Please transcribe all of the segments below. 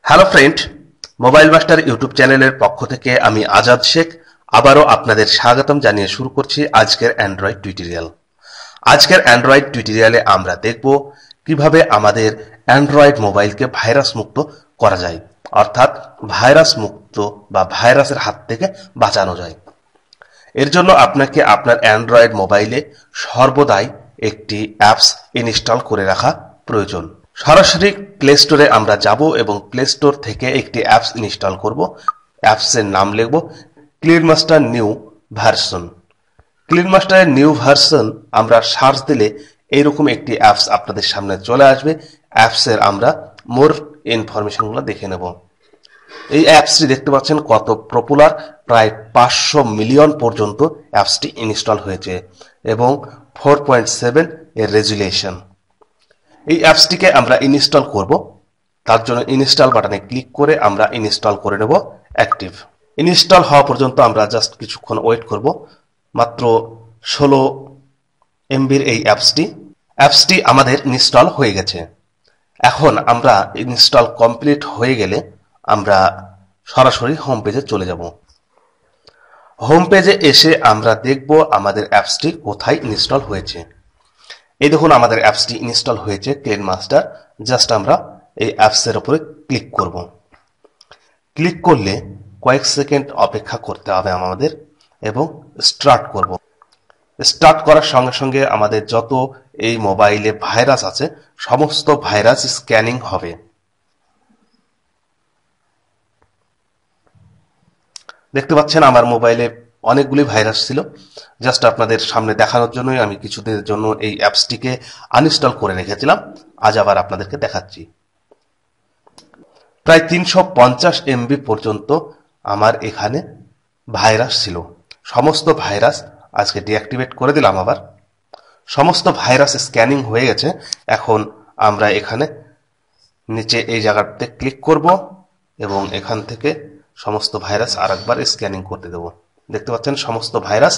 Hello friend, mobile master YouTube চ্যানেলের পক্ষ থেকে আমি আজাদ শেখ আবারও আপনাদের স্বাগতম জানিয়ে শুরু করছি আজকের অ্যান্ড্রয়েড টিউটোরিয়াল। আজকের অ্যান্ড্রয়েড টিউটোরিয়ালে আমরা দেখব কিভাবে আমাদের অ্যান্ড্রয়েড মোবাইলকে ভাইরাস মুক্ত করা যায়, অর্থাৎ ভাইরাস মুক্ত বা ভাইরাসের হাত থেকে বাঁচানো যায়। এর জন্য আপনাকে আপনার অ্যান্ড্রয়েড মোবাইলে সর্বদাই একটি অ্যাপস ইনস্টল করে রাখা প্রয়োজন। সরাসরি প্লে স্টোরে আমরা যাব এবং প্লে স্টোর থেকে একটি অ্যাপস ইনস্টল করব। অ্যাপসের নাম লিখব clean master new version. Clean মাস্টারের নিউ ভার্সন আমরা সার্চ দিলে এইরকম একটি অ্যাপস আপনাদের সামনে চলে আসবে। অ্যাপসের আমরা মোর ইনফরমেশনগুলো দেখে নেব। এই অ্যাপসটি দেখতে পাচ্ছেন কত পপুলার, প্রায় 500 মিলিয়ন পর্যন্ত অ্যাপসটি ইনস্টল হয়েছে এবং 4.7 এর রেজুলেশন। এই অ্যাপসটিকে আমরা ইনস্টল করব। তার জন্য ইনস্টল বাটনে ক্লিক করে আমরা ইনস্টল করে নেব অ্যাক্টিভ। ইনস্টল হওয়া পর্যন্ত আমরা জাস্ট কিছুক্ষণ ওয়েট করব। মাত্র 16 MBর এই অ্যাপসটি আমাদের ইনস্টল হয়ে গেছে। এখন আমরা ইনস্টল কমপ্লিট হয়ে গেলে আমরা সরাসরি হোম পেজে চলে যাব। হোম পেজে এসে আমরা দেখব আমাদের অ্যাপসটি কোথায় ইনস্টল হয়েছে। এই দেখুন আমাদের অ্যাপসটি ইনস্টল হয়েছে ক্লিন মাস্টার। জাস্ট আমরা এই অ্যাপসের উপরে ক্লিক করব। ক্লিক করলে কয়েক সেকেন্ড অপেক্ষা করতে হবে আমাদের এবং স্টার্ট করব। স্টার্ট করার সঙ্গে সঙ্গে আমাদের যত এই মোবাইলে ভাইরাস আছে সমস্ত ভাইরাস স্ক্যানিং হবে। দেখতে পাচ্ছেন আমার মোবাইলে অনেকগুলি ভাইরাস ছিল। জাস্ট আপনাদের সামনে দেখানোর জন্যই আমি কিছুদিনের জন্য এই অ্যাপসটিকে আনইনস্টল করে রেখেছিলাম। আজ আবার আপনাদেরকে দেখাচ্ছি। প্রায় 350 MB পর্যন্ত আমার এখানে ভাইরাস ছিল। সমস্ত ভাইরাস আজকে ডিঅ্যাক্টিভেট করে দিলাম। আবার সমস্ত ভাইরাস স্ক্যানিং হয়ে গেছে। এখন আমরা এখানে নিচে এই জায়গাতে ক্লিক করব এবং এখান থেকে সমস্ত ভাইরাস আরেকবার স্ক্যানিং করতে দেব। দেখতে পাচ্ছেন সমস্ত ভাইরাস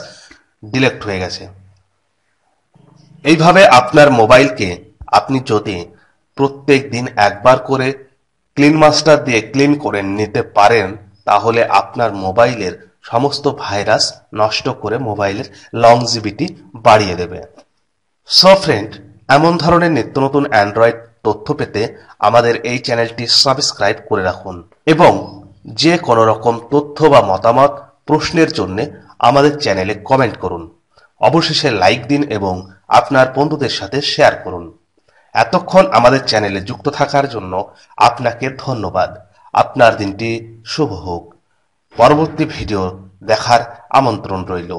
ডিলেক্ট হয়ে গেছে। এইভাবে আপনার মোবাইলকে আপনি যদি প্রত্যেক দিন একবার করে ক্লিন মাস্টার দিয়ে ক্লিন করে নিতে পারেন, তাহলে আপনার মোবাইলের সমস্ত ভাইরাস নষ্ট করে মোবাইলের লংজিভিটি বাড়িয়ে দেবে। সো ফ্রেন্ড, এমন ধরনের নিত্য নতুন অ্যান্ড্রয়েড তথ্য পেতে আমাদের এই চ্যানেলটি সাবস্ক্রাইব করে রাখুন এবং যে কোনো রকম তথ্য বা মতামত প্রশ্নের জন্য আমাদের চ্যানেলে কমেন্ট করুন। অবশেষে লাইক দিন এবং আপনার বন্ধুদের সাথে শেয়ার করুন। এতক্ষণ আমাদের চ্যানেলে যুক্ত থাকার জন্য আপনাকে ধন্যবাদ। আপনার দিনটি শুভ হোক। পরবর্তী ভিডিও দেখার আমন্ত্রণ রইল।